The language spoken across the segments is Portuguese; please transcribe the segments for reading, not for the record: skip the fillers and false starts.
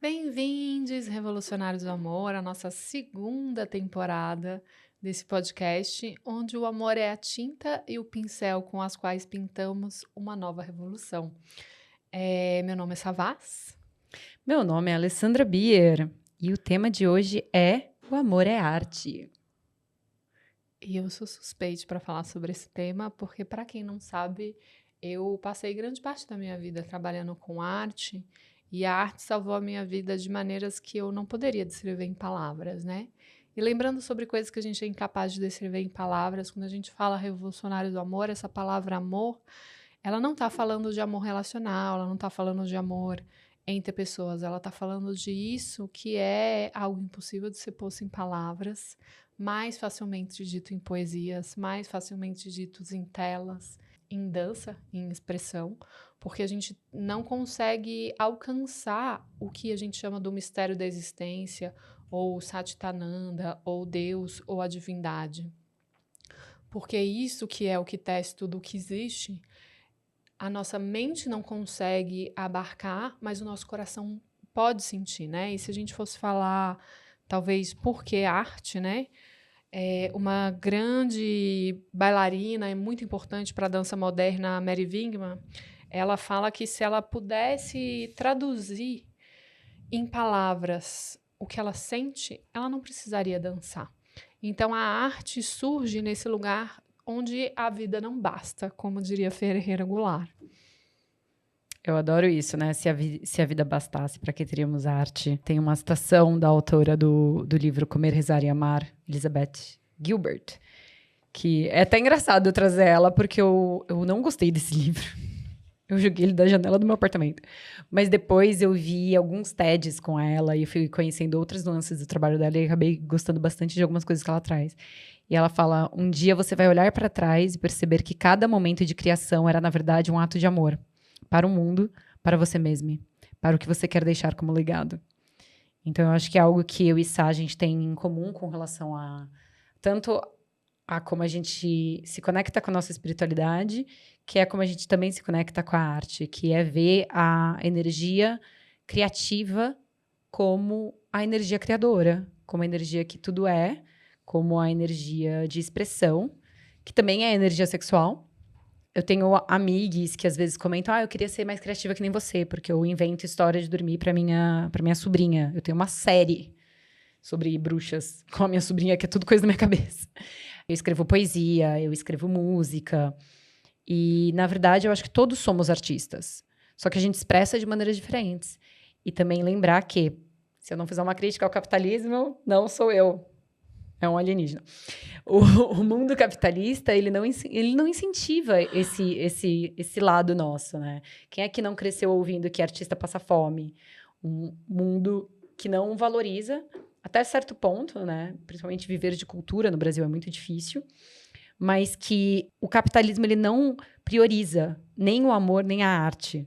Bem-vindos, Revolucionários do Amor, à nossa segunda temporada desse podcast, onde o amor é a tinta e o pincel com as quais pintamos uma nova revolução. Meu nome é Savas. Meu nome é Alessandra Bier e o tema de hoje é O Amor é Arte. E eu sou suspeita para falar sobre esse tema, porque, para quem não sabe, eu passei grande parte da minha vida trabalhando com arte, e a arte salvou a minha vida de maneiras que eu não poderia descrever em palavras, né? E lembrando sobre coisas que a gente é incapaz de descrever em palavras, quando a gente fala revolucionário do amor, essa palavra amor, ela não está falando de amor relacional, ela não está falando de amor entre pessoas, ela está falando de isso que é algo impossível de ser posto em palavras, mais facilmente dito em poesias, mais facilmente ditos em telas, em dança, em expressão, porque a gente não consegue alcançar o que a gente chama do mistério da existência, ou Satchitananda, ou Deus, ou a divindade. Porque isso que é o que tece tudo o que existe, a nossa mente não consegue abarcar, mas o nosso coração pode sentir, né? E se a gente fosse falar, talvez, por que arte, né? Uma grande bailarina e muito importante para a dança moderna, a Mary Wingman, ela fala que se ela pudesse traduzir em palavras o que ela sente, ela não precisaria dançar. Então a arte surge nesse lugar onde a vida não basta, como diria Ferreira Goulart. Eu adoro isso, né? Se a vida bastasse, para que teríamos arte? Tem uma citação da autora do livro Comer, Rezar e Amar, Elizabeth Gilbert, que é até engraçado eu trazer ela, porque eu não gostei desse livro. Eu joguei ele da janela do meu apartamento. Mas depois eu vi alguns TEDs com ela e eu fui conhecendo outras nuances do trabalho dela e acabei gostando bastante de algumas coisas que ela traz. E ela fala, um dia você vai olhar para trás e perceber que cada momento de criação era, na verdade, um ato de amor. Para o mundo, para você mesmo, para o que você quer deixar como legado. Então, eu acho que é algo que eu e Sá, a gente tem em comum com relação a... Tanto a como a gente se conecta com a nossa espiritualidade, que é como a gente também se conecta com a arte, que é ver a energia criativa como a energia criadora, como a energia que tudo é, como a energia de expressão, que também é energia sexual. Eu tenho amigues que às vezes comentam, eu queria ser mais criativa que nem você, porque eu invento história de dormir para minha sobrinha. Eu tenho uma série sobre bruxas com a minha sobrinha, que é tudo coisa da minha cabeça. Eu escrevo poesia, eu escrevo música. E, na verdade, eu acho que todos somos artistas. Só que a gente expressa de maneiras diferentes. E também lembrar que, se eu não fizer uma crítica ao capitalismo, não sou eu. É um alienígena. O mundo capitalista, ele não incentiva esse lado nosso, né? Quem é que não cresceu ouvindo que artista passa fome? Um mundo que não valoriza, até certo ponto, né? Principalmente viver de cultura no Brasil é muito difícil, mas que o capitalismo ele não prioriza nem o amor, nem a arte.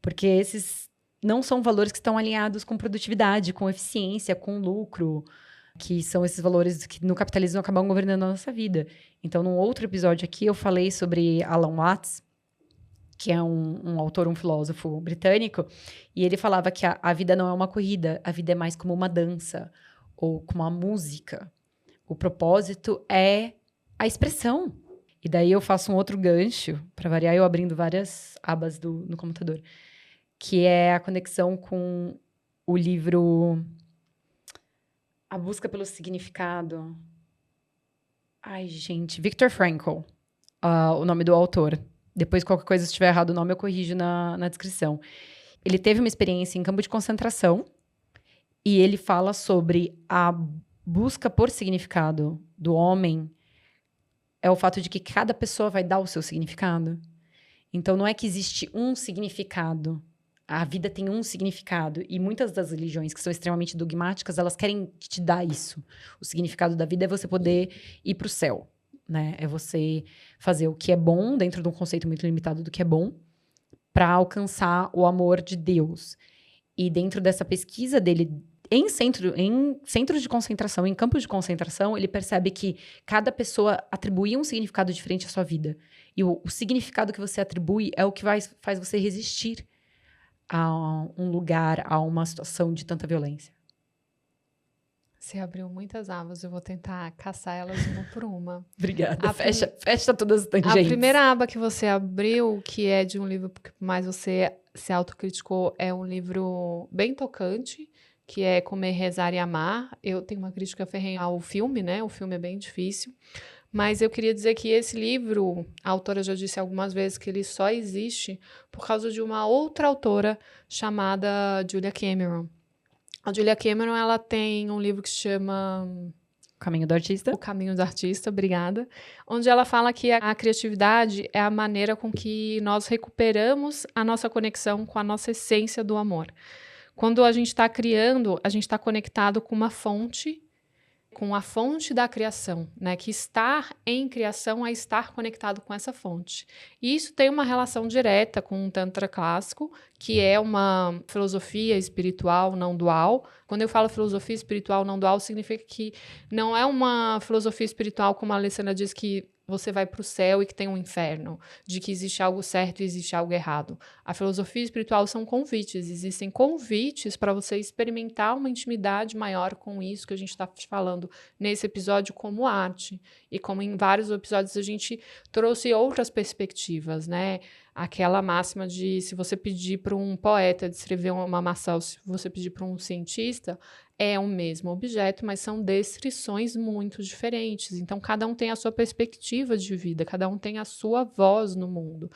Porque esses não são valores que estão alinhados com produtividade, com eficiência, com lucro, que são esses valores que no capitalismo acabam governando a nossa vida. Então, num outro episódio aqui, eu falei sobre Alan Watts, que é um autor, um filósofo britânico, e ele falava que a vida não é uma corrida, a vida é mais como uma dança, ou como uma música. O propósito é a expressão. E daí eu faço um outro gancho, para variar, eu abrindo várias abas no computador, que é a conexão com o livro A Busca pelo Significado. Ai, gente, Viktor Frankl, o nome do autor. Depois, qualquer coisa, se estiver errado o nome, eu corrijo na descrição. Ele teve uma experiência em campo de concentração e ele fala sobre a busca por significado do homem é o fato de que cada pessoa vai dar o seu significado. Então, não é que existe um significado. A vida tem um significado. E muitas das religiões que são extremamente dogmáticas, elas querem te dar isso. O significado da vida é você poder ir para o céu, né? É você fazer o que é bom, dentro de um conceito muito limitado do que é bom, para alcançar o amor de Deus. E dentro dessa pesquisa dele, em centros de concentração, em campos de concentração, ele percebe que cada pessoa atribui um significado diferente à sua vida. E o significado que você atribui é o que faz você resistir a um lugar, a uma situação de tanta violência? Você abriu muitas abas, eu vou tentar caçar elas uma por uma. Obrigada. Fecha todas as tangentes. A primeira aba que você abriu, que é de um livro que mais você se autocriticou, é um livro bem tocante, que é Comer, Rezar e Amar. Eu tenho uma crítica ferrenha ao filme, né? O filme é bem difícil. Mas eu queria dizer que esse livro, a autora já disse algumas vezes que ele só existe por causa de uma outra autora chamada Julia Cameron. A Julia Cameron, ela tem um livro que se chama O Caminho do Artista. O Caminho do Artista, obrigada. Onde ela fala que a criatividade é a maneira com que nós recuperamos a nossa conexão com a nossa essência do amor. Quando a gente está criando, a gente está conectado com uma fonte, com a fonte da criação, né? Que estar em criação é estar conectado com essa fonte. E isso tem uma relação direta com o Tantra clássico, que é uma filosofia espiritual não dual. Quando eu falo filosofia espiritual não dual, significa que não é uma filosofia espiritual, como a Alessandra diz, que você vai para o céu e que tem um inferno, de que existe algo certo e existe algo errado. A filosofia espiritual são convites, existem convites para você experimentar uma intimidade maior com isso que a gente está falando nesse episódio como arte. E como em vários episódios a gente trouxe outras perspectivas, né? Aquela máxima de se você pedir para um poeta descrever uma maçã, ou se você pedir para um cientista, é o mesmo objeto, mas são descrições muito diferentes. Então, cada um tem a sua perspectiva de vida, cada um tem a sua voz no mundo.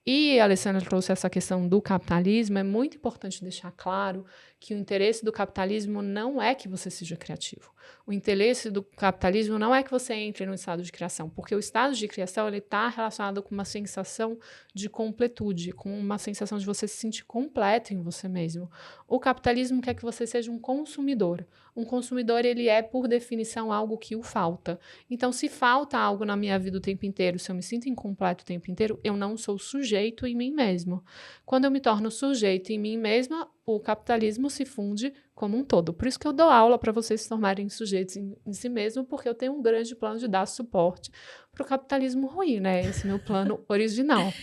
E a Alessandra trouxe essa questão do capitalismo. É muito importante deixar claro que o interesse do capitalismo não é que você seja criativo. O interesse do capitalismo não é que você entre no estado de criação, porque o estado de criação está relacionado com uma sensação de completude, com uma sensação de você se sentir completo em você mesmo. O capitalismo quer que você seja um consumidor. Um consumidor, ele é, por definição, algo que o falta. Então, se falta algo na minha vida o tempo inteiro, se eu me sinto incompleto o tempo inteiro, eu não sou sujeito em mim mesmo. Quando eu me torno sujeito em mim mesma, o capitalismo se funde como um todo. Por isso que eu dou aula para vocês se tornarem sujeitos em si mesmo, porque eu tenho um grande plano de dar suporte para o capitalismo ruim, né? Esse meu plano original.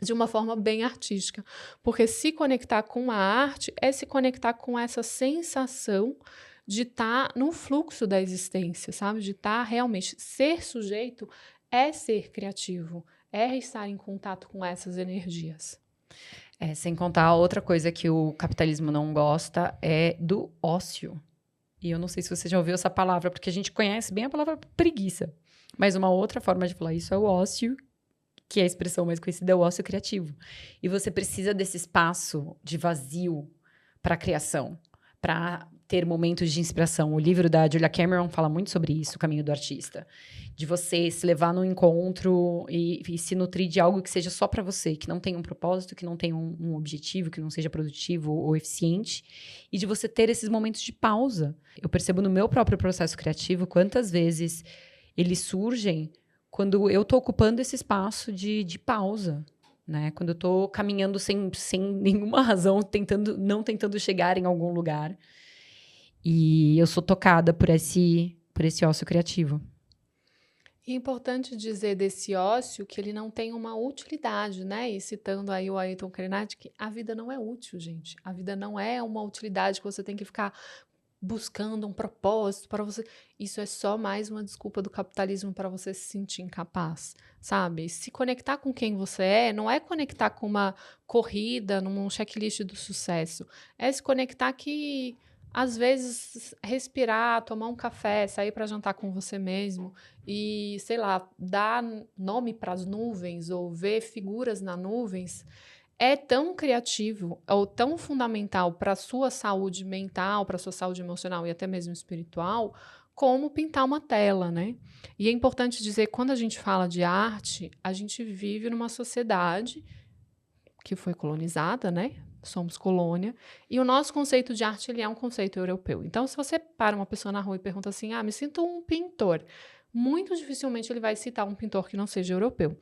De uma forma bem artística. Porque se conectar com a arte é se conectar com essa sensação de estar no fluxo da existência, sabe? De estar realmente... Ser sujeito é ser criativo, é estar em contato com essas energias. Sem contar, outra coisa que o capitalismo não gosta é do ócio. E eu não sei se você já ouviu essa palavra, porque a gente conhece bem a palavra preguiça. Mas uma outra forma de falar isso é o ócio, que é a expressão mais conhecida, é o ócio criativo. E você precisa desse espaço de vazio para a criação, para ter momentos de inspiração. O livro da Julia Cameron fala muito sobre isso, O Caminho do Artista. De você se levar num encontro e se nutrir de algo que seja só para você, que não tenha um propósito, que não tenha um objetivo, que não seja produtivo ou eficiente. E de você ter esses momentos de pausa. Eu percebo no meu próprio processo criativo quantas vezes eles surgem quando eu estou ocupando esse espaço de pausa, né? Quando eu estou caminhando sem nenhuma razão, não tentando chegar em algum lugar. E eu sou tocada por esse ócio criativo. É importante dizer desse ócio que ele não tem uma utilidade, né? E citando aí o Ayrton Krenak, a vida não é útil, gente. A vida não é uma utilidade que você tem que ficar buscando um propósito para você. Isso é só mais uma desculpa do capitalismo para você se sentir incapaz, sabe? Se conectar com quem você é, não é conectar com uma corrida, num checklist do sucesso. É se conectar que, às vezes, respirar, tomar um café, sair para jantar com você mesmo e, sei lá, dar nome para as nuvens ou ver figuras nas nuvens é tão criativo ou tão fundamental para a sua saúde mental, para a sua saúde emocional e até mesmo espiritual, como pintar uma tela, né? E é importante dizer, quando a gente fala de arte, a gente vive numa sociedade que foi colonizada, né? Somos colônia, e o nosso conceito de arte, ele é um conceito europeu. Então, se você para uma pessoa na rua e pergunta assim, me sinto um pintor, muito dificilmente ele vai citar um pintor que não seja europeu.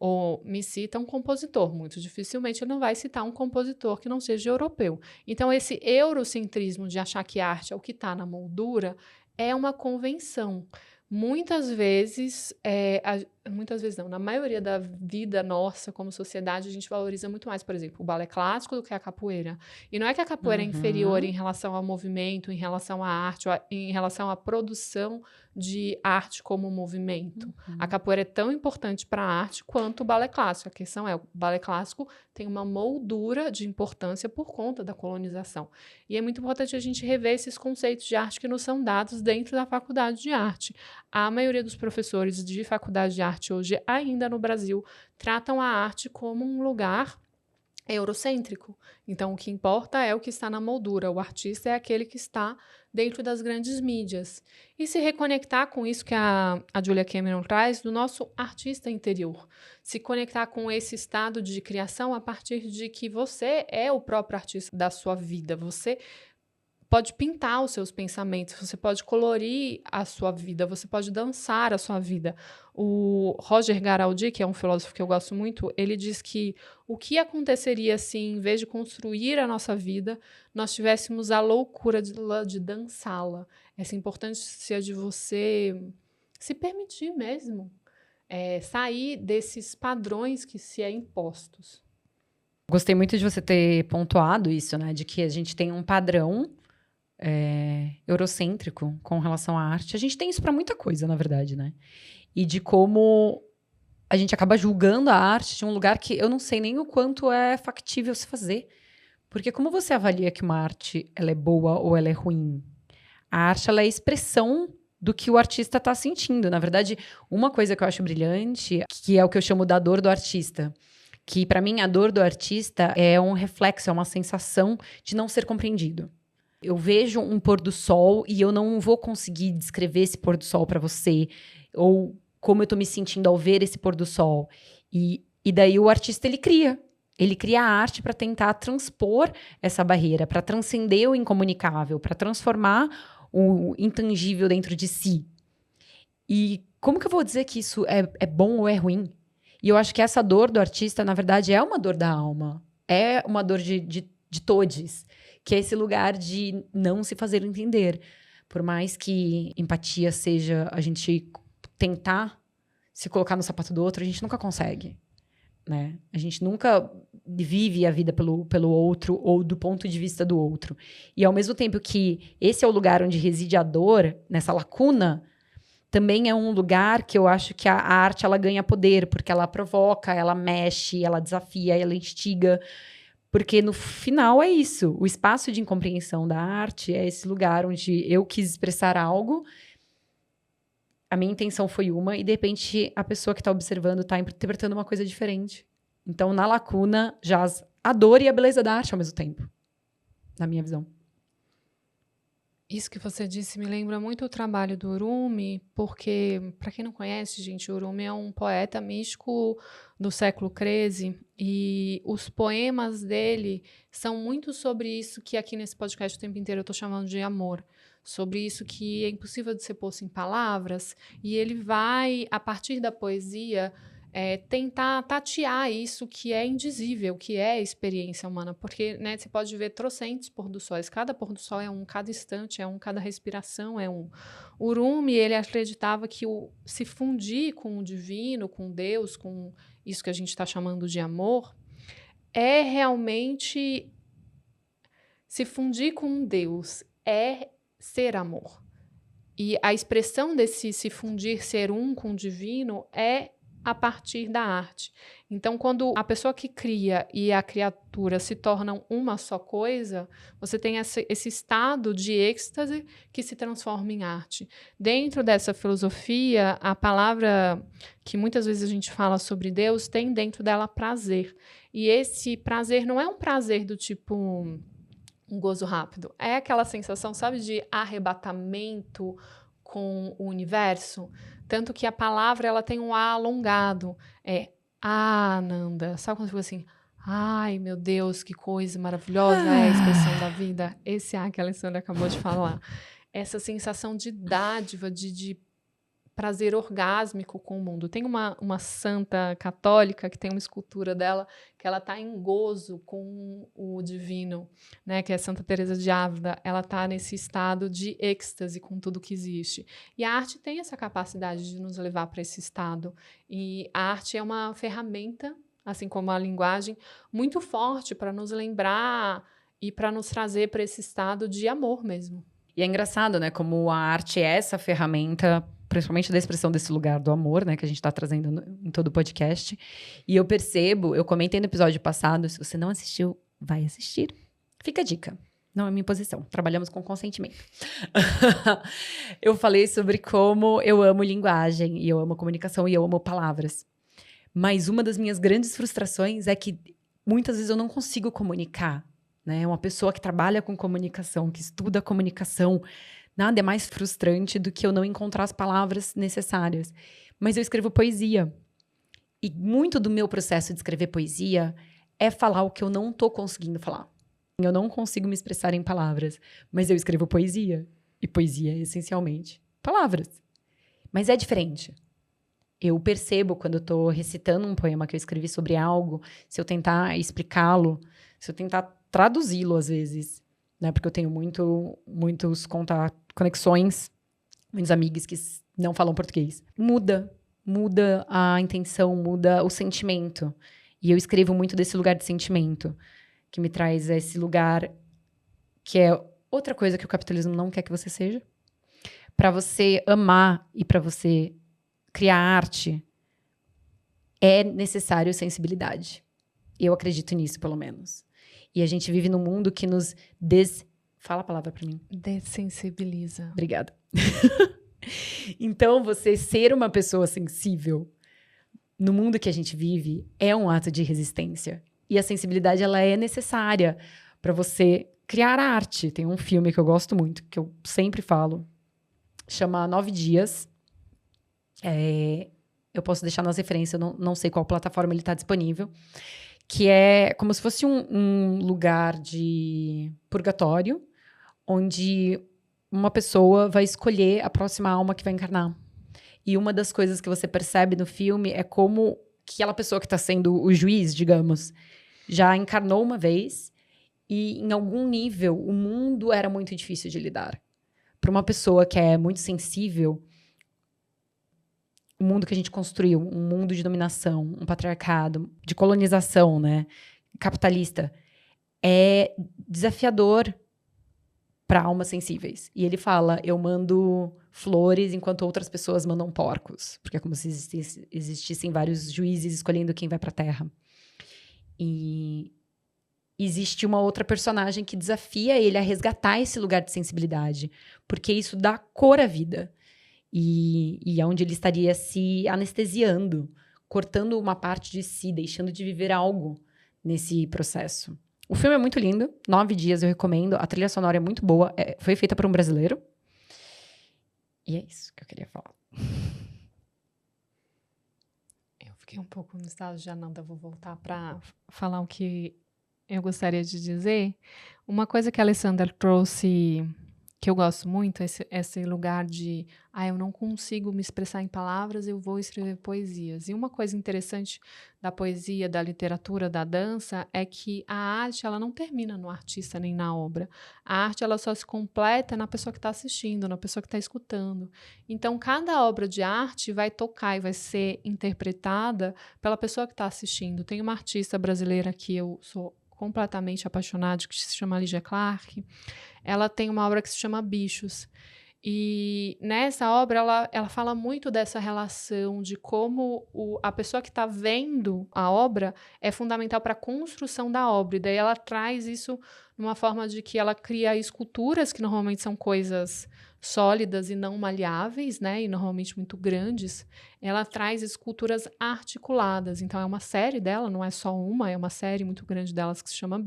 Ou me cita um compositor, muito dificilmente ele não vai citar um compositor que não seja europeu. Então, esse eurocentrismo de achar que a arte é o que está na moldura é uma convenção, Muitas vezes, muitas vezes não, na maioria da vida nossa como sociedade, a gente valoriza muito mais, por exemplo, o balé clássico do que a capoeira. E não é que a capoeira é inferior Uhum. em relação ao movimento, em relação à arte, ou em relação à produção de arte como movimento. A Uhum. capoeira é tão importante para a arte quanto o balé clássico. A questão é, o balé clássico tem uma moldura de importância por conta da colonização. E é muito importante a gente rever esses conceitos de arte que nos são dados dentro da faculdade de arte. A maioria dos professores de faculdade de arte hoje, ainda no Brasil, tratam a arte como um lugar eurocêntrico. Então, o que importa é o que está na moldura. O artista é aquele que está dentro das grandes mídias. E se reconectar com isso que a Julia Cameron traz, do nosso artista interior. Se conectar com esse estado de criação a partir de que você é o próprio artista da sua vida. Você pode pintar os seus pensamentos, você pode colorir a sua vida, você pode dançar a sua vida. O Roger Garaldi, que é um filósofo que eu gosto muito, ele diz que o que aconteceria se, em vez de construir a nossa vida, nós tivéssemos a loucura de dançá-la? Essa importância de você se permitir mesmo, sair desses padrões que se é impostos. Gostei muito de você ter pontuado isso, né? De que a gente tem um padrão eurocêntrico com relação à arte. A gente tem isso para muita coisa, na verdade, né? E de como a gente acaba julgando a arte de um lugar que eu não sei nem o quanto é factível se fazer. Porque como você avalia que uma arte ela é boa ou ela é ruim? A arte ela é a expressão do que o artista está sentindo. Na verdade, uma coisa que eu acho brilhante, que é o que eu chamo da dor do artista, que para mim a dor do artista é um reflexo, é uma sensação de não ser compreendido. Eu vejo um pôr do sol e eu não vou conseguir descrever esse pôr do sol para você, ou como eu tô me sentindo ao ver esse pôr do sol. E daí o artista, ele cria a arte para tentar transpor essa barreira, para transcender o incomunicável, para transformar o intangível dentro de si. E como que eu vou dizer que isso é bom ou é ruim? E eu acho que essa dor do artista, na verdade, é uma dor da alma. É uma dor de todes, que é esse lugar de não se fazer entender. Por mais que empatia seja a gente tentar se colocar no sapato do outro, a gente nunca consegue, né? A gente nunca vive a vida pelo outro ou do ponto de vista do outro. E ao mesmo tempo que esse é o lugar onde reside a dor, nessa lacuna, também é um lugar que eu acho que a arte ela ganha poder, porque ela provoca, ela mexe, ela desafia, ela instiga. Porque no final é isso. O espaço de incompreensão da arte é esse lugar onde eu quis expressar algo, a minha intenção foi uma, e de repente a pessoa que está observando está interpretando uma coisa diferente. Então, na lacuna, jaz a dor e a beleza da arte ao mesmo tempo, na minha visão. Isso que você disse me lembra muito o trabalho do Urumi, porque, para quem não conhece, gente, o Urumi é um poeta místico do século XIII e os poemas dele são muito sobre isso que aqui nesse podcast o tempo inteiro eu estou chamando de amor, sobre isso que é impossível de ser posto em palavras, e ele vai, a partir da poesia, tentar tatear isso que é indizível, que é a experiência humana, porque, né, você pode ver trocentos pôr do sóis, cada pôr do sol é um, cada instante é um, cada respiração é um. O Rumi, ele acreditava que se fundir com o divino, com Deus, com isso que a gente está chamando de amor, é realmente se fundir com um Deus, é ser amor. E a expressão desse se fundir, ser um com o divino, é a partir da arte. Então, quando a pessoa que cria e a criatura se tornam uma só coisa, você tem esse estado de êxtase que se transforma em arte. Dentro dessa filosofia, a palavra que muitas vezes a gente fala sobre Deus tem dentro dela prazer. E esse prazer não é um prazer do tipo um gozo rápido. É aquela sensação, sabe, de arrebatamento com o universo. Tanto que a palavra ela tem um A alongado. É Ananda. Sabe quando fica assim? Ai, meu Deus, que coisa maravilhosa é a expressão da vida. Esse A que a Alessandra acabou de falar. Essa sensação de dádiva, de prazer orgásmico com o mundo. Tem uma santa católica que tem uma escultura dela que ela está em gozo com o divino, né? Que é Santa Teresa de Ávila. Ela está nesse estado de êxtase com tudo que existe. E a arte tem essa capacidade de nos levar para esse estado. E a arte é uma ferramenta, assim como a linguagem, muito forte para nos lembrar e para nos trazer para esse estado de amor mesmo. E é engraçado, né? Como a arte é essa ferramenta, principalmente da expressão desse lugar do amor, né? Que a gente está trazendo em todo o podcast. E eu percebo, eu comentei no episódio passado, se você não assistiu, vai assistir. Fica a dica. Não é minha posição. Trabalhamos com consentimento. Eu falei sobre como eu amo linguagem, e eu amo comunicação, e eu amo palavras. Mas uma das minhas grandes frustrações é que muitas vezes eu não consigo comunicar. Né? Uma pessoa que trabalha com comunicação, que estuda comunicação, nada é mais frustrante do que eu não encontrar as palavras necessárias. Mas eu escrevo poesia. E muito do meu processo de escrever poesia é falar o que eu não estou conseguindo falar. Eu não consigo me expressar em palavras, mas eu escrevo poesia. E poesia é essencialmente palavras. Mas é diferente. Eu percebo quando eu estou recitando um poema que eu escrevi sobre algo, se eu tentar explicá-lo, se eu tentar traduzi-lo às vezes, né? Porque eu tenho muitos conexões, muitos amigos que não falam português. Muda a intenção, muda o sentimento. E eu escrevo muito desse lugar de sentimento, que me traz esse lugar que é outra coisa que o capitalismo não quer que você seja. Para você amar e para você criar arte, é necessário sensibilidade. Eu acredito nisso, pelo menos. E a gente vive num mundo que nos Fala a palavra para mim. Dessensibiliza. Obrigada. Então, você ser uma pessoa sensível no mundo que a gente vive é um ato de resistência. E a sensibilidade, ela é necessária para você criar arte. Tem um filme que eu gosto muito, que eu sempre falo, chama 9 Dias. Eu posso deixar nas referências, eu não sei qual plataforma ele está disponível. Que é como se fosse um lugar de purgatório, onde uma pessoa vai escolher a próxima alma que vai encarnar. E uma das coisas que você percebe no filme é como que aquela pessoa que está sendo o juiz, digamos, já encarnou uma vez e, em algum nível, o mundo era muito difícil de lidar. Para uma pessoa que é muito sensível, o mundo que a gente construiu, um mundo de dominação, um patriarcado, de colonização, né, capitalista, é desafiador para almas sensíveis. E ele fala, eu mando flores enquanto outras pessoas mandam porcos. Porque é como se existissem vários juízes escolhendo quem vai para a Terra. E existe uma outra personagem que desafia ele a resgatar esse lugar de sensibilidade. Porque isso dá cor à vida. E é onde ele estaria se anestesiando, cortando uma parte de si, deixando de viver algo nesse processo. O filme é muito lindo, 9 Dias eu recomendo, a trilha sonora é muito boa, foi feita por um brasileiro. E é isso que eu queria falar. Eu fiquei um pouco no estado de Ananda, vou voltar para falar o que eu gostaria de dizer. Uma coisa que a Alessandra trouxe, que eu gosto muito, esse lugar de eu não consigo me expressar em palavras, eu vou escrever poesias. E uma coisa interessante da poesia, da literatura, da dança, é que a arte, ela não termina no artista nem na obra. A arte, ela só se completa na pessoa que está assistindo, na pessoa que está escutando. Então, cada obra de arte vai tocar e vai ser interpretada pela pessoa que está assistindo. Tem uma artista brasileira que eu sou completamente apaixonada, que se chama Lígia Clark. Ela tem uma obra que se chama Bichos. E nessa obra ela fala muito dessa relação de como a pessoa que está vendo a obra é fundamental para a construção da obra. E daí ela traz isso numa forma de que ela cria esculturas, que normalmente são coisas sólidas e não maleáveis, né? E normalmente muito grandes. Ela traz esculturas articuladas. Então é uma série dela, não é só uma, é uma série muito grande delas que se chama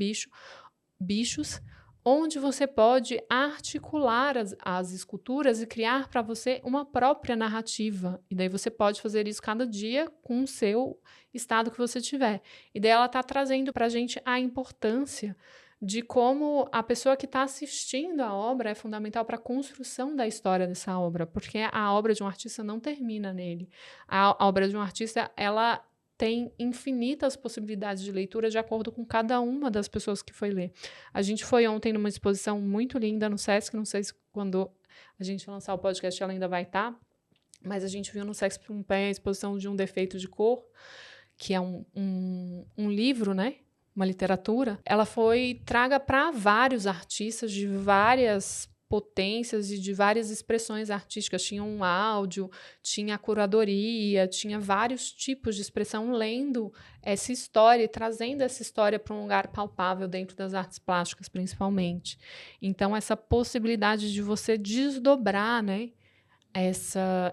Bichos, onde você pode articular as esculturas e criar para você uma própria narrativa. E daí você pode fazer isso cada dia com o seu estado que você tiver. E daí ela está trazendo para a gente a importância de como a pessoa que está assistindo a obra é fundamental para a construção da história dessa obra, porque a obra de um artista não termina nele. A obra de um artista, ela tem infinitas possibilidades de leitura de acordo com cada uma das pessoas que foi ler. A gente foi ontem numa exposição muito linda no Sesc, não sei se quando a gente lançar o podcast ela ainda vai estar, mas a gente viu no Sesc Pompeia a exposição de Um Defeito de Cor, que é um livro, né? Uma literatura. Ela foi traga para vários artistas de várias potências e de várias expressões artísticas. Tinha um áudio, tinha a curadoria, tinha vários tipos de expressão lendo essa história e trazendo essa história para um lugar palpável dentro das artes plásticas, principalmente. Então, essa possibilidade de você desdobrar, né,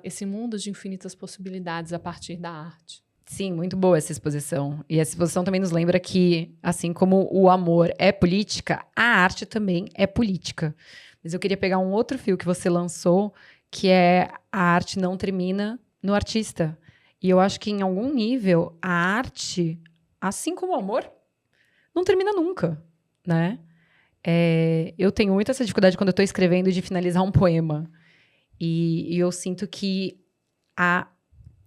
esse mundo de infinitas possibilidades a partir da arte. Sim, muito boa essa exposição. E essa exposição também nos lembra que, assim como o amor é política, a arte também é política. Mas eu queria pegar um outro fio que você lançou, que é a arte não termina no artista. E eu acho que, em algum nível, a arte, assim como o amor, não termina nunca, né? Eu tenho muito essa dificuldade quando eu estou escrevendo de finalizar um poema. E eu sinto que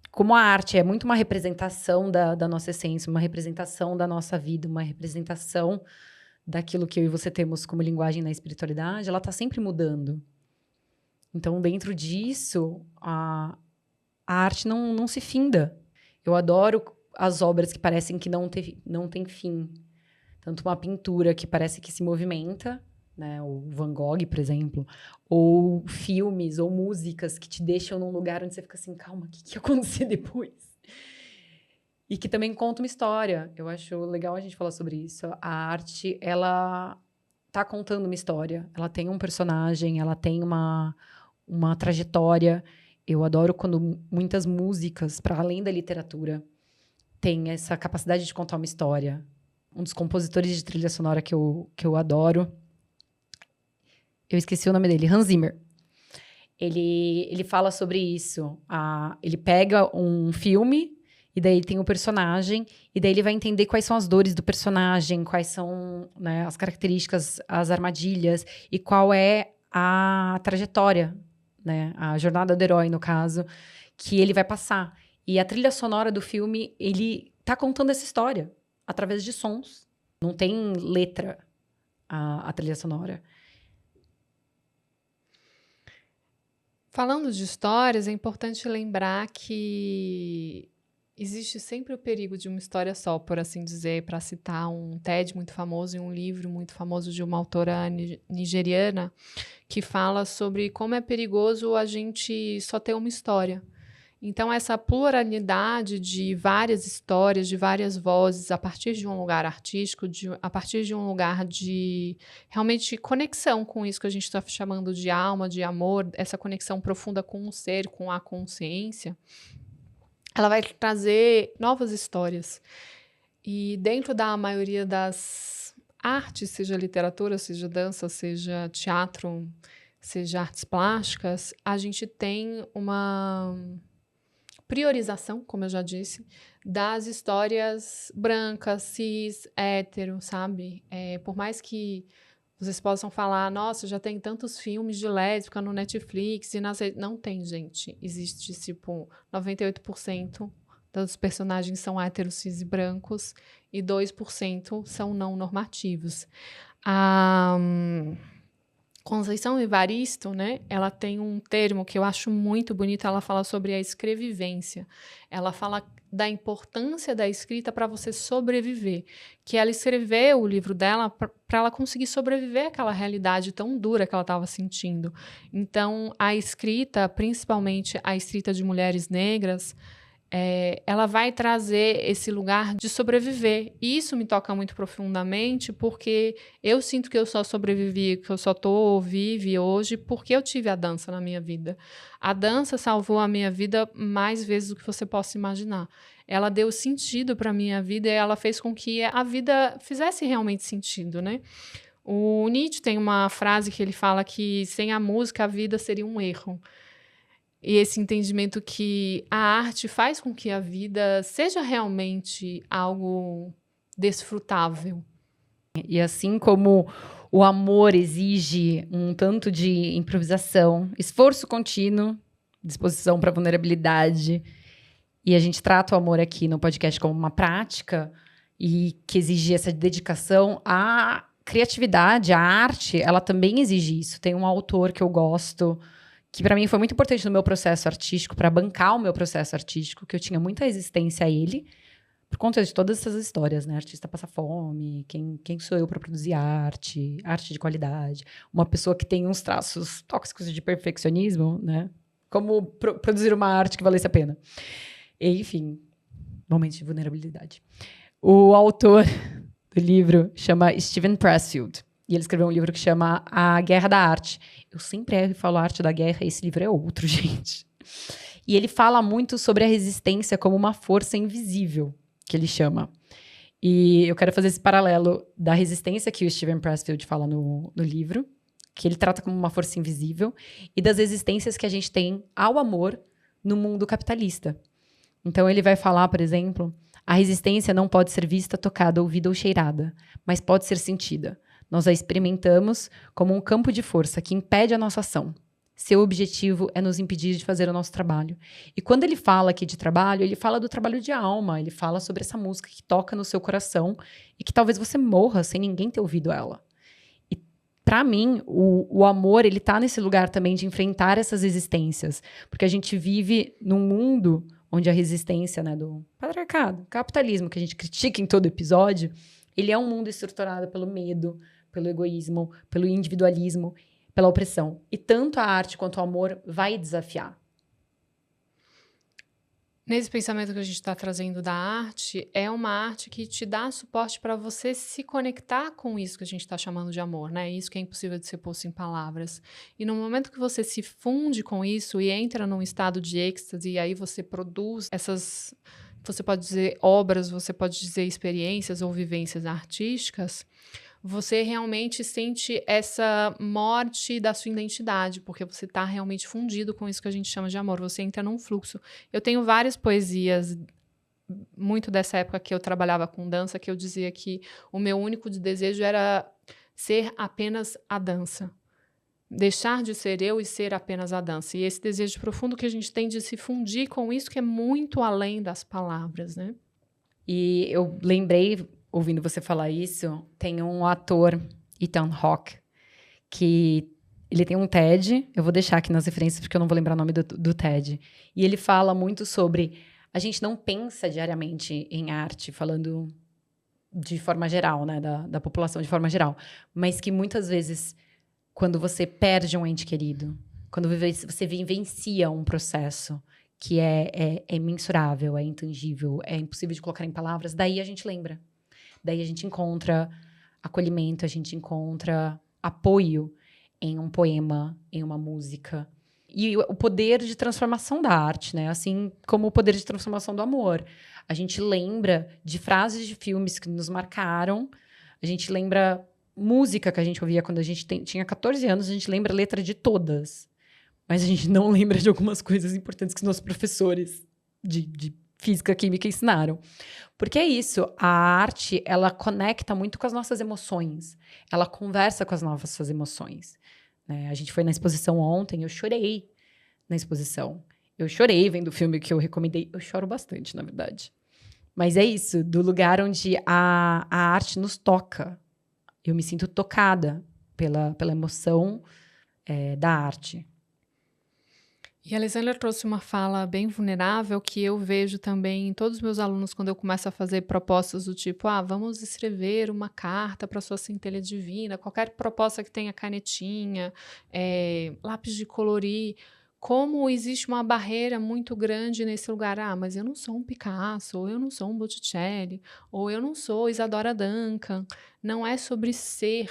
como a arte é muito uma representação da nossa essência, uma representação da nossa vida, uma representação daquilo que eu e você temos como linguagem na espiritualidade, ela está sempre mudando. Então, dentro disso, a arte não se finda. Eu adoro as obras que parecem que não tem fim. Tanto uma pintura que parece que se movimenta, né? O Van Gogh, por exemplo, ou filmes ou músicas que te deixam num lugar onde você fica assim, calma, o que ia acontecer depois? E que também conta uma história. Eu acho legal a gente falar sobre isso. A arte, ela tá contando uma história. Ela tem um personagem, ela tem uma trajetória. Eu adoro quando muitas músicas, para além da literatura, têm essa capacidade de contar uma história. Um dos compositores de trilha sonora que eu adoro, eu esqueci o nome dele, Hans Zimmer. Ele fala sobre isso. Ele pega um filme, e daí tem o personagem, e daí ele vai entender quais são as dores do personagem, quais são, né, as características, as armadilhas, e qual é a trajetória, né, a jornada do herói, no caso, que ele vai passar. E a trilha sonora do filme, ele tá contando essa história, através de sons. Não tem letra, a trilha sonora. Falando de histórias, é importante lembrar que existe sempre o perigo de uma história só, por assim dizer, para citar um TED muito famoso e um livro muito famoso de uma autora nigeriana que fala sobre como é perigoso a gente só ter uma história. Então, essa pluralidade de várias histórias, de várias vozes, a partir de um lugar artístico, a partir de um lugar de realmente conexão com isso que a gente está chamando de alma, de amor, essa conexão profunda com o ser, com a consciência, ela vai trazer novas histórias. E dentro da maioria das artes, seja literatura, seja dança, seja teatro, seja artes plásticas, a gente tem uma priorização, como eu já disse, das histórias brancas, cis, hétero, sabe? Por mais que vocês possam falar, nossa, já tem tantos filmes de lésbica no Netflix e nas redes. Não tem, gente. Existe, tipo, 98% dos personagens são héteros, cis e brancos e 2% são não normativos. Conceição Evaristo, né, ela tem um termo que eu acho muito bonito, ela fala sobre a escrevivência. Ela fala da importância da escrita para você sobreviver, que ela escreveu o livro dela para ela conseguir sobreviver àquela realidade tão dura que ela estava sentindo. Então, a escrita, principalmente a escrita de mulheres negras, ela vai trazer esse lugar de sobreviver. E isso me toca muito profundamente, porque eu sinto que eu só sobrevivi, que eu só estou vive hoje, porque eu tive a dança na minha vida. A dança salvou a minha vida mais vezes do que você possa imaginar. Ela deu sentido para a minha vida e ela fez com que a vida fizesse realmente sentido, né? O Nietzsche tem uma frase que ele fala que sem a música a vida seria um erro. E esse entendimento que a arte faz com que a vida seja realmente algo desfrutável. E assim como o amor exige um tanto de improvisação, esforço contínuo, disposição para vulnerabilidade, e a gente trata o amor aqui no podcast como uma prática e que exige essa dedicação, a criatividade, a arte, ela também exige isso. Tem um autor que eu gosto, que para mim foi muito importante no meu processo artístico, para bancar o meu processo artístico, que eu tinha muita resistência a ele, por conta de todas essas histórias, né? Artista passa fome, quem sou eu para produzir arte, arte de qualidade, uma pessoa que tem uns traços tóxicos de perfeccionismo, né? Como produzir uma arte que valesse a pena. E, enfim, momentos de vulnerabilidade. O autor do livro chama Steven Pressfield, e ele escreveu um livro que chama A Guerra da Arte. Eu sempre erro e falo Arte da Guerra, e esse livro é outro, gente. E ele fala muito sobre a resistência como uma força invisível, que ele chama. E eu quero fazer esse paralelo da resistência que o Steven Pressfield fala no livro, que ele trata como uma força invisível, e das resistências que a gente tem ao amor no mundo capitalista. Então, ele vai falar, por exemplo, a resistência não pode ser vista, tocada, ouvida ou cheirada, mas pode ser sentida. Nós a experimentamos como um campo de força que impede a nossa ação. Seu objetivo é nos impedir de fazer o nosso trabalho. E quando ele fala aqui de trabalho, ele fala do trabalho de alma, ele fala sobre essa música que toca no seu coração e que talvez você morra sem ninguém ter ouvido ela. E, para mim, o amor, ele tá nesse lugar também de enfrentar essas resistências, porque a gente vive num mundo onde a resistência, né, do patriarcado, capitalismo, que a gente critica em todo episódio, ele é um mundo estruturado pelo medo, pelo egoísmo, pelo individualismo, pela opressão. E tanto a arte quanto o amor vai desafiar. Nesse pensamento que a gente está trazendo da arte, é uma arte que te dá suporte para você se conectar com isso que a gente está chamando de amor, né? Isso que é impossível de ser posto em palavras. E no momento que você se funde com isso e entra num estado de êxtase, e aí você produz essas, você pode dizer obras, você pode dizer experiências ou vivências artísticas, você realmente sente essa morte da sua identidade, porque você está realmente fundido com isso que a gente chama de amor. Você entra num fluxo. Eu tenho várias poesias, muito dessa época que eu trabalhava com dança, que eu dizia que o meu único desejo era ser apenas a dança. Deixar de ser eu e ser apenas a dança. E esse desejo profundo que a gente tem de se fundir com isso que é muito além das palavras, né? E eu lembrei, ouvindo você falar isso, tem um ator, Ethan Hawke, que ele tem um TED, eu vou deixar aqui nas referências porque eu não vou lembrar o nome do TED, e ele fala muito sobre, a gente não pensa diariamente em arte, falando de forma geral, né, da população de forma geral, mas que muitas vezes, quando você perde um ente querido, quando você vivencia um processo que é imensurável, é intangível, é impossível de colocar em palavras, daí a gente lembra. Daí a gente encontra acolhimento, a gente encontra apoio em um poema, em uma música. E o poder de transformação da arte, né? Assim como o poder de transformação do amor. A gente lembra de frases de filmes que nos marcaram, a gente lembra música que a gente ouvia quando a gente tinha 14 anos, a gente lembra a letra de todas. Mas a gente não lembra de algumas coisas importantes que nossos professores de física, química ensinaram. Porque é isso, a arte, ela conecta muito com as nossas emoções. Ela conversa com as nossas emoções. Né? A gente foi na exposição ontem, eu chorei na exposição. Eu chorei vendo o filme que eu recomendei. Eu choro bastante, na verdade. Mas é isso, do lugar onde a arte nos toca. Eu me sinto tocada pela emoção da arte. E a Lisandra trouxe uma fala bem vulnerável que eu vejo também em todos os meus alunos quando eu começo a fazer propostas do tipo, vamos escrever uma carta para sua centelha divina, qualquer proposta que tenha canetinha, lápis de colorir, como existe uma barreira muito grande nesse lugar. Mas eu não sou um Picasso, ou eu não sou um Botticelli, ou eu não sou Isadora Duncan. Não é sobre ser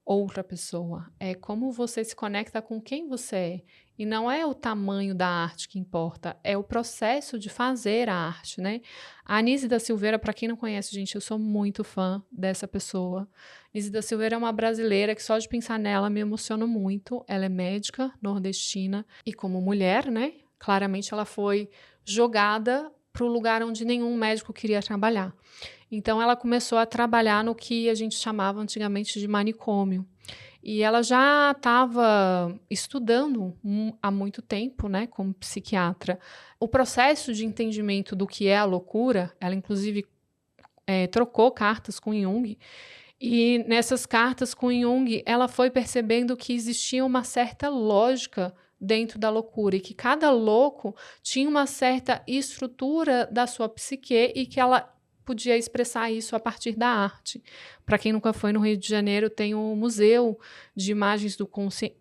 outra pessoa, é como você se conecta com quem você é. E não é o tamanho da arte que importa, é o processo de fazer a arte, né? A Anísia da Silveira, para quem não conhece, gente, eu sou muito fã dessa pessoa. Anísia da Silveira é uma brasileira que só de pensar nela me emociona muito. Ela é médica, nordestina, e como mulher, né? Claramente ela foi jogada para o lugar onde nenhum médico queria trabalhar. Então, ela começou a trabalhar no que a gente chamava antigamente de manicômio. E ela já estava estudando há muito tempo, né, como psiquiatra. O processo de entendimento do que é a loucura, ela inclusive trocou cartas com Jung, e nessas cartas com Jung, ela foi percebendo que existia uma certa lógica dentro da loucura e que cada louco tinha uma certa estrutura da sua psique e que ela podia expressar isso a partir da arte. Para quem nunca foi no Rio de Janeiro, tem um museu de imagens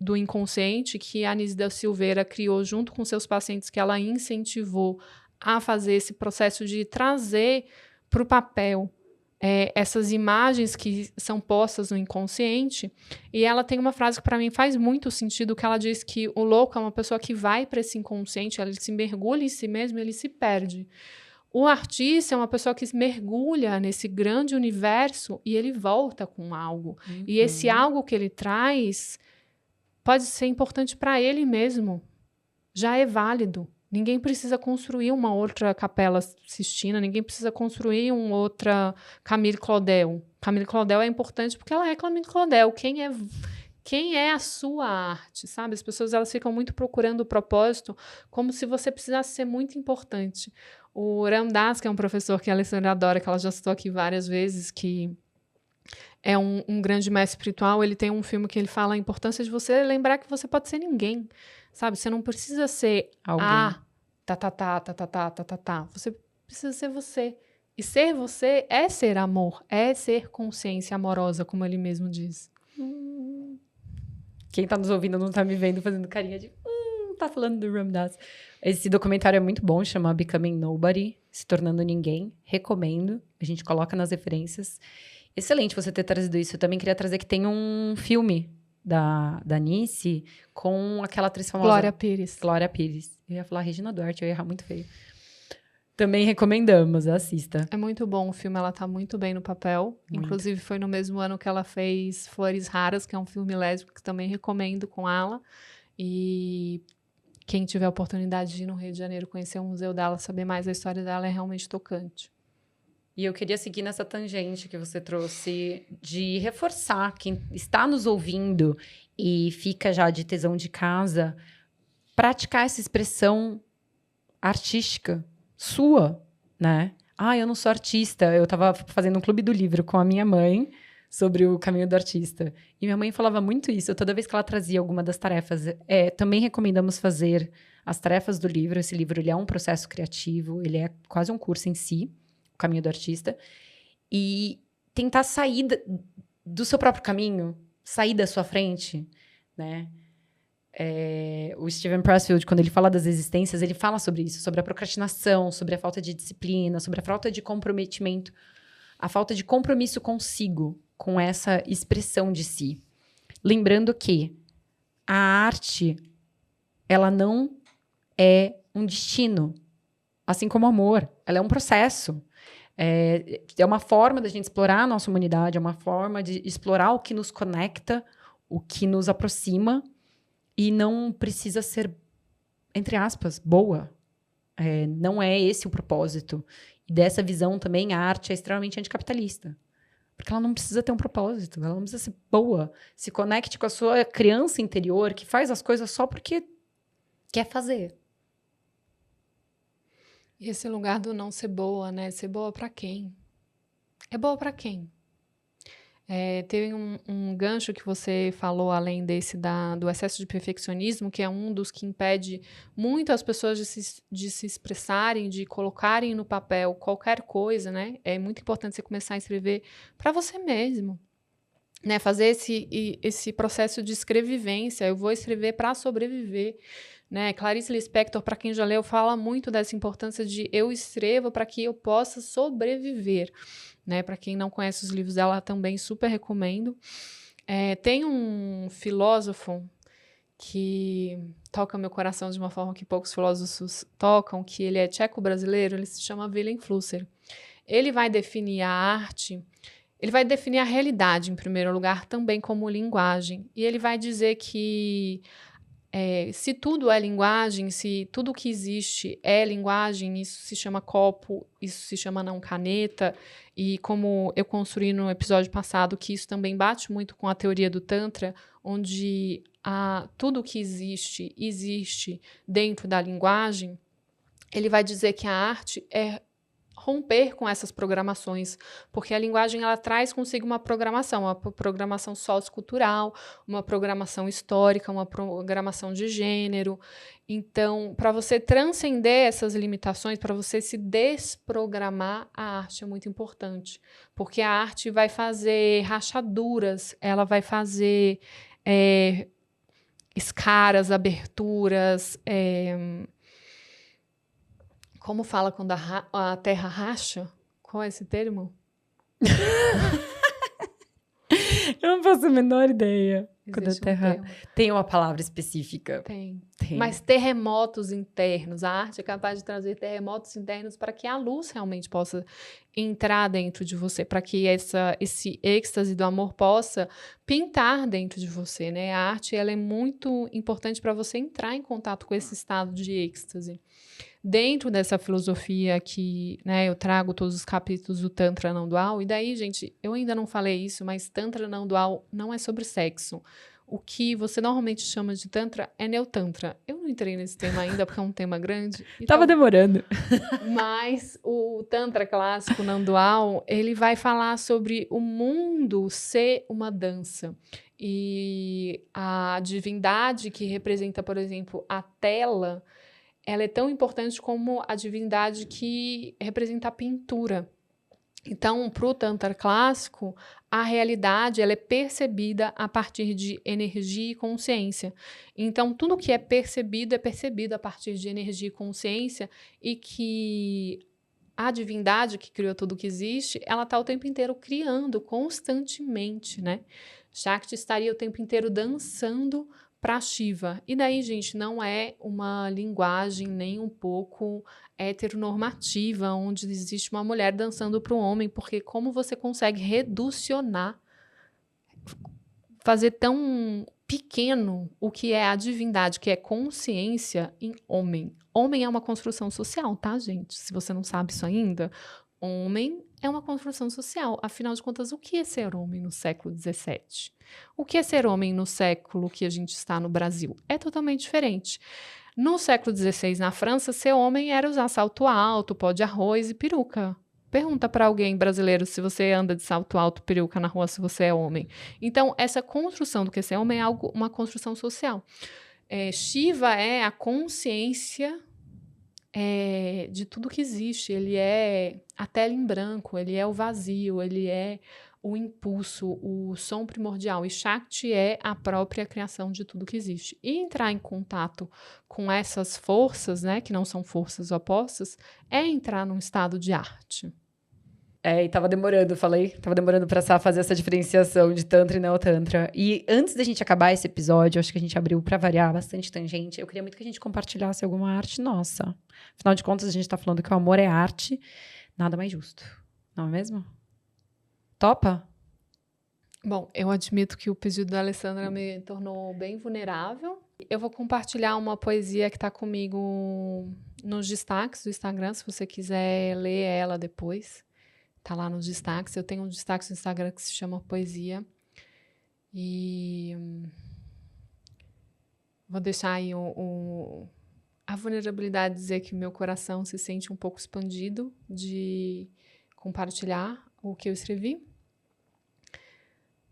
do inconsciente que a Anísia da Silveira criou junto com seus pacientes, que ela incentivou a fazer esse processo de trazer para o papel essas imagens que são postas no inconsciente. E ela tem uma frase que para mim faz muito sentido, que ela diz que o louco é uma pessoa que vai para esse inconsciente, ele se mergulha em si mesmo, ele se perde. O artista é uma pessoa que mergulha nesse grande universo e ele volta com algo. Uhum. E esse algo que ele traz pode ser importante para ele mesmo. Já é válido. Ninguém precisa construir uma outra Capela Sistina, ninguém precisa construir uma outra Camille Claudel. Camille Claudel é importante porque ela é Camille Claudel. Quem é a sua arte, sabe? As pessoas elas ficam muito procurando o propósito como se você precisasse ser muito importante. O Ram Dass, que é um professor que a Alessandra adora, que ela já citou aqui várias vezes, que é um grande mestre espiritual, ele tem um filme que ele fala a importância de você lembrar que você pode ser ninguém, sabe? Você não precisa ser alguém. Você precisa ser você. E ser você é ser amor, é ser consciência amorosa, como ele mesmo diz. Quem tá nos ouvindo não tá me vendo fazendo carinha de tá falando do Ram Dass. Esse documentário é muito bom, chama Becoming Nobody, Se Tornando Ninguém. Recomendo. A gente coloca nas referências. Excelente você ter trazido isso. Eu também queria trazer que tem um filme da Nice com aquela atriz famosa. Glória Pires. Eu ia falar Regina Duarte, eu ia errar muito feio. Também recomendamos, assista. É muito bom o filme, ela tá muito bem no papel. Muito. Inclusive, foi no mesmo ano que ela fez Flores Raras, que é um filme lésbico que também recomendo com ela. E quem tiver a oportunidade de ir no Rio de Janeiro conhecer o museu dela, saber mais a história dela, é realmente tocante. E eu queria seguir nessa tangente que você trouxe de reforçar quem está nos ouvindo e fica já de tesão de casa, praticar essa expressão artística sua, né? Eu não sou artista. Eu estava fazendo um clube do livro com a minha mãe sobre o caminho do artista. E minha mãe falava muito isso. Toda vez que ela trazia alguma das tarefas, também recomendamos fazer as tarefas do livro. Esse livro ele é um processo criativo, ele é quase um curso em si, o caminho do artista. E tentar sair do seu próprio caminho, sair da sua frente, né? O Steven Pressfield, quando ele fala das existências, ele fala sobre isso, sobre a procrastinação, sobre a falta de disciplina, sobre a falta de comprometimento, a falta de compromisso consigo, com essa expressão de si. Lembrando que a arte, ela não é um destino, assim como o amor, ela é um processo. É uma forma da gente explorar a nossa humanidade, é uma forma de explorar o que nos conecta, o que nos aproxima, e não precisa ser, entre aspas, boa. Não é esse o propósito. E dessa visão também, a arte é extremamente anticapitalista. Porque ela não precisa ter um propósito, ela não precisa ser boa. Se conecte com a sua criança interior, que faz as coisas só porque quer fazer. E esse lugar do não ser boa, né? Ser boa pra quem? É boa pra quem? Teve um gancho que você falou, além desse do excesso de perfeccionismo, que é um dos que impede muito as pessoas de se expressarem, de colocarem no papel qualquer coisa, né? É muito importante você começar a escrever para você mesmo, né? Fazer esse processo de escrevivência. Eu vou escrever para sobreviver, né? Clarice Lispector, para quem já leu, fala muito dessa importância de eu escrevo para que eu possa sobreviver. Né, para quem não conhece os livros dela, também super recomendo. Tem um filósofo que toca meu coração de uma forma que poucos filósofos tocam, que ele é tcheco-brasileiro, ele se chama Willem Flusser. Ele vai definir a arte, ele vai definir a realidade, em primeiro lugar, também como linguagem. E ele vai dizer que se tudo é linguagem, se tudo que existe é linguagem, isso se chama copo, isso se chama não caneta, e como eu construí no episódio passado, que isso também bate muito com a teoria do Tantra, onde tudo que existe dentro da linguagem, ele vai dizer que a arte é romper com essas programações, porque a linguagem ela traz consigo uma programação sociocultural, uma programação histórica, uma programação de gênero. Então, para você transcender essas limitações, para você se desprogramar, a arte é muito importante, porque a arte vai fazer rachaduras, ela vai fazer escaras, aberturas, como fala quando a terra racha? Qual é esse termo? Eu não faço a menor ideia. Quando a Existe um Terra termo. tem uma palavra específica. Tem. Tem. Mas terremotos internos. A arte é capaz de trazer terremotos internos para que a luz realmente possa entrar dentro de você, para que esse êxtase do amor possa pintar dentro de você, né? A arte ela é muito importante para você entrar em contato com esse estado de êxtase. Dentro dessa filosofia que, né, eu trago todos os capítulos do Tantra não dual, e daí, gente, eu ainda não falei isso, mas Tantra não dual não é sobre sexo. O que você normalmente chama de Tantra é Neotantra. Eu não entrei nesse tema ainda, porque é um tema grande. Tava demorando. Mas o Tantra clássico não dual, ele vai falar sobre o mundo ser uma dança. E a divindade que representa, por exemplo, a tela, ela é tão importante como a divindade que representa a pintura. Então, para o Tantra clássico, a realidade ela é percebida a partir de energia e consciência. Então, tudo que é percebido a partir de energia e consciência, e que a divindade que criou tudo que existe, ela está o tempo inteiro criando, constantemente, né? Shakti estaria o tempo inteiro dançando para Shiva. E daí, gente, não é uma linguagem nem um pouco heteronormativa, onde existe uma mulher dançando para um homem, porque como você consegue reducionar, fazer tão pequeno o que é a divindade, que é consciência, em homem. Homem é uma construção social, tá, gente? Se você não sabe isso ainda, homem é uma construção social. Afinal de contas, o que é ser homem no século XVII? O que é ser homem no século que a gente está no Brasil? É totalmente diferente. No século XVI, na França, ser homem era usar salto alto, pó de arroz e peruca. Pergunta para alguém brasileiro se você anda de salto alto, peruca na rua, se você é homem. Então, essa construção do que é ser homem é uma construção social. Shiva é a consciência de tudo que existe. Ele é a tela em branco, ele é o vazio, ele é o impulso, o som primordial. E Shakti é a própria criação de tudo que existe. E entrar em contato com essas forças, né, que não são forças opostas, é entrar num estado de arte. E tava demorando, tava demorando pra fazer essa diferenciação de Tantra e Neotantra. E antes da gente acabar esse episódio, acho que a gente abriu pra variar bastante tangente. Eu queria muito que a gente compartilhasse alguma arte nossa. Afinal de contas, a gente tá falando que o amor é arte, nada mais justo. Não é mesmo? Topa? Bom, eu admito que o pedido da Alessandra me tornou bem vulnerável. Eu vou compartilhar uma poesia que tá comigo nos destaques do Instagram, se você quiser ler ela depois. Tá lá nos destaques. Eu tenho um destaque no Instagram que se chama Poesia. E vou deixar aí a vulnerabilidade de dizer que meu coração se sente um pouco expandido de compartilhar o que eu escrevi.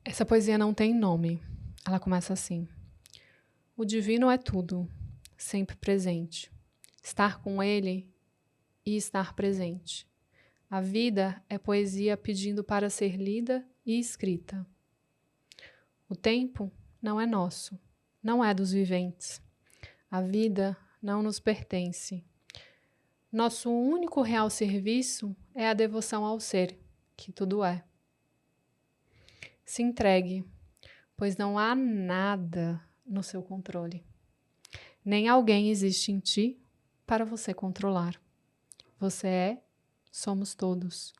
Essa poesia não tem nome. Ela começa assim. O divino é tudo, sempre presente. Estar com ele e estar presente. A vida é poesia pedindo para ser lida e escrita. O tempo não é nosso, não é dos viventes. A vida não nos pertence. Nosso único real serviço é a devoção ao ser, que tudo é. Se entregue, pois não há nada no seu controle. Nem alguém existe em ti para você controlar. Você é, somos todos.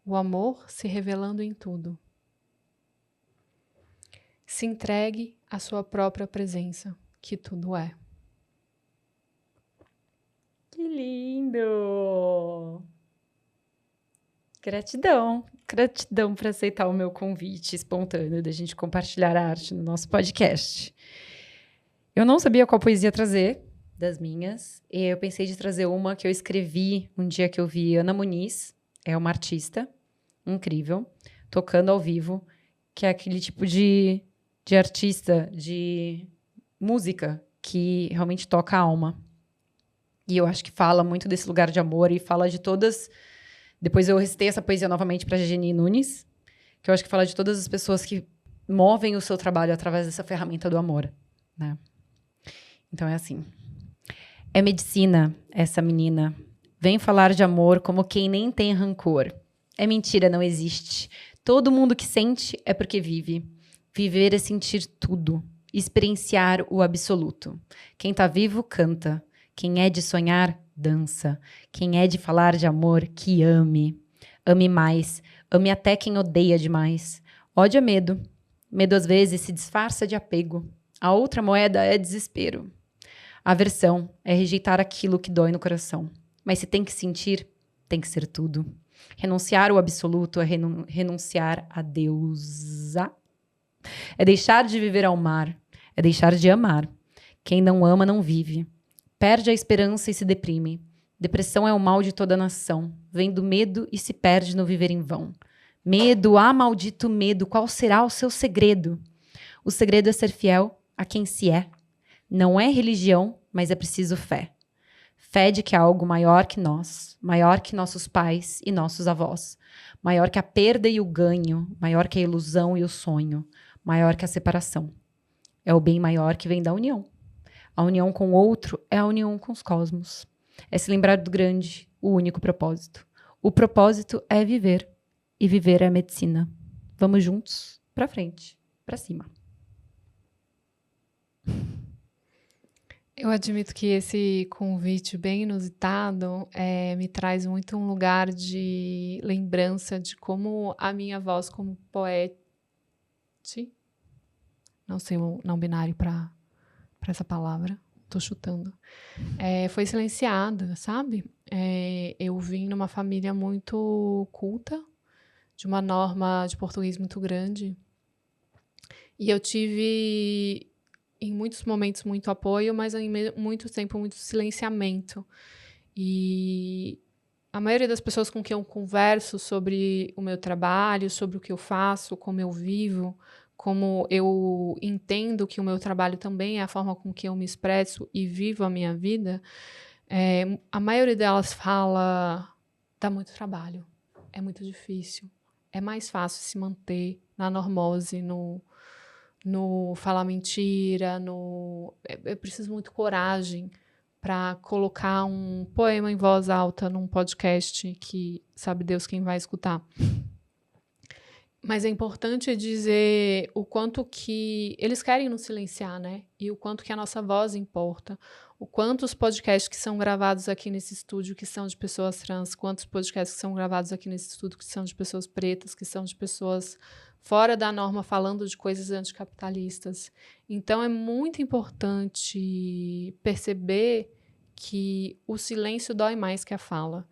O amor se revelando em tudo. Se entregue à sua própria presença, que tudo é. Que lindo! Gratidão. Gratidão por aceitar o meu convite espontâneo da gente compartilhar a arte no nosso podcast. Eu não sabia qual poesia trazer das minhas, e eu pensei de trazer uma que eu escrevi um dia que eu vi Ana Muniz, é uma artista incrível, tocando ao vivo, que é aquele tipo de artista, de música que realmente toca a alma. E eu acho que fala muito desse lugar de amor e fala de todas... Depois eu recitei essa poesia novamente para Geni Nunes, que eu acho que fala de todas as pessoas que movem o seu trabalho através dessa ferramenta do amor, né? Então é assim. É medicina, essa menina. Vem falar de amor como quem nem tem rancor. É mentira, não existe. Todo mundo que sente é porque vive. Viver é sentir tudo. Experienciar o absoluto. Quem tá vivo, canta. Quem é de sonhar, dança. Quem é de falar de amor, que ame. Ame mais. Ame até quem odeia demais. Ódio é medo. Medo às vezes se disfarça de apego. A outra moeda é desespero. Aversão é rejeitar aquilo que dói no coração. Mas se tem que sentir, tem que ser tudo. Renunciar ao absoluto é renunciar a deusa. É deixar de viver ao mar. É deixar de amar. Quem não ama não vive. Perde a esperança e se deprime. Depressão é o mal de toda nação. Vem do medo e se perde no viver em vão. Medo, maldito medo, qual será o seu segredo? O segredo é ser fiel a quem se é. Não é religião, mas é preciso fé. Fé de que há algo maior que nós, maior que nossos pais e nossos avós, maior que a perda e o ganho, maior que a ilusão e o sonho, maior que a separação. É o bem maior que vem da união. A união com o outro é a união com os cosmos. É se lembrar do grande, o único propósito. O propósito é viver, e viver é medicina. Vamos juntos, pra frente, pra cima. Eu admito que esse convite bem inusitado me traz muito um lugar de lembrança de como a minha voz como poeta, não sei o não binário para essa palavra, tô chutando, foi silenciada, sabe? Eu vim numa família muito culta, de uma norma de português muito grande, e eu tive... em muitos momentos, muito apoio, mas em muito tempo, muito silenciamento. E a maioria das pessoas com quem eu converso sobre o meu trabalho, sobre o que eu faço, como eu vivo, como eu entendo que o meu trabalho também é a forma com que eu me expresso e vivo a minha vida, a maioria delas fala: dá muito trabalho, é muito difícil, é mais fácil se manter na normose, no falar mentira, eu preciso muito coragem para colocar um poema em voz alta num podcast que sabe Deus quem vai escutar. Mas é importante dizer o quanto que eles querem nos silenciar, né? E o quanto que a nossa voz importa. O quanto os podcasts que são gravados aqui nesse estúdio, que são de pessoas trans, quantos podcasts que são gravados aqui nesse estúdio, que são de pessoas pretas, que são de pessoas fora da norma, falando de coisas anticapitalistas. Então, é muito importante perceber que o silêncio dói mais que a fala.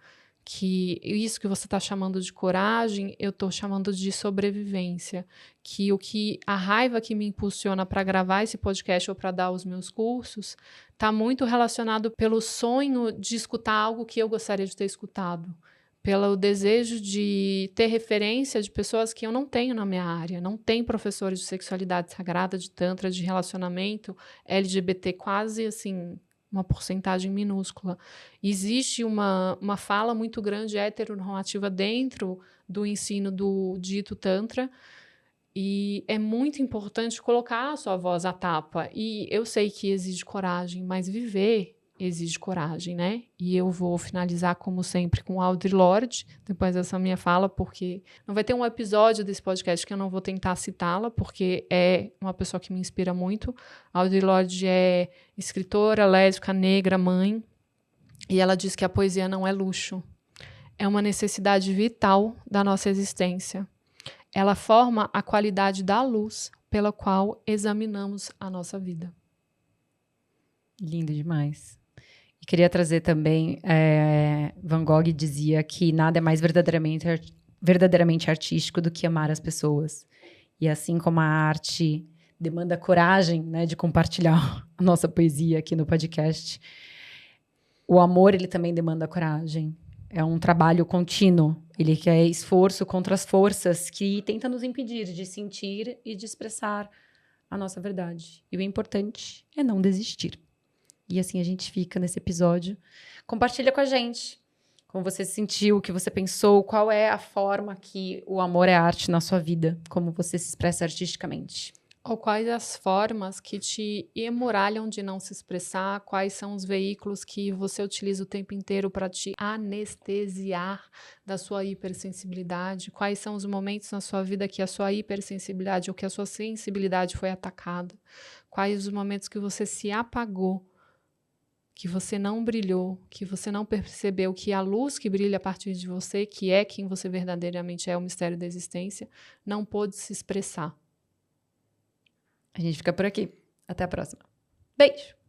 Que isso que você está chamando de coragem, eu estou chamando de sobrevivência. Que a raiva que me impulsiona para gravar esse podcast ou para dar os meus cursos está muito relacionado pelo sonho de escutar algo que eu gostaria de ter escutado. Pelo desejo de ter referência de pessoas que eu não tenho na minha área. Não tem professores de sexualidade sagrada, de tantra, de relacionamento, LGBT, quase assim... uma porcentagem minúscula. Existe uma fala muito grande heteronormativa dentro do ensino do dito Tantra, e é muito importante colocar a sua voz à tapa. E eu sei que exige coragem, mas viver exige coragem, né? E eu vou finalizar, como sempre, com Audre Lorde, depois dessa minha fala, porque não vai ter um episódio desse podcast que eu não vou tentar citá-la, porque é uma pessoa que me inspira muito. Audre Lorde é escritora, lésbica, negra, mãe, e ela diz que a poesia não é luxo, é uma necessidade vital da nossa existência. Ela forma a qualidade da luz pela qual examinamos a nossa vida. Lindo demais. E queria trazer também, Van Gogh dizia que nada é mais verdadeiramente artístico do que amar as pessoas. E assim como a arte demanda coragem, né, de compartilhar a nossa poesia aqui no podcast, o amor, ele também demanda coragem. É um trabalho contínuo. Ele quer esforço contra as forças que tentam nos impedir de sentir e de expressar a nossa verdade. E o importante é não desistir. E assim a gente fica nesse episódio. Compartilha com a gente como você se sentiu, o que você pensou, qual é a forma que o amor é arte na sua vida, como você se expressa artisticamente. Ou quais as formas que te emuralham de não se expressar? Quais são os veículos que você utiliza o tempo inteiro para te anestesiar da sua hipersensibilidade? Quais são os momentos na sua vida que a sua hipersensibilidade ou que a sua sensibilidade foi atacada? Quais os momentos que você se apagou, que você não brilhou, que você não percebeu que a luz que brilha a partir de você, que é quem você verdadeiramente é, o mistério da existência, não pôde se expressar? A gente fica por aqui. Até a próxima. Beijo!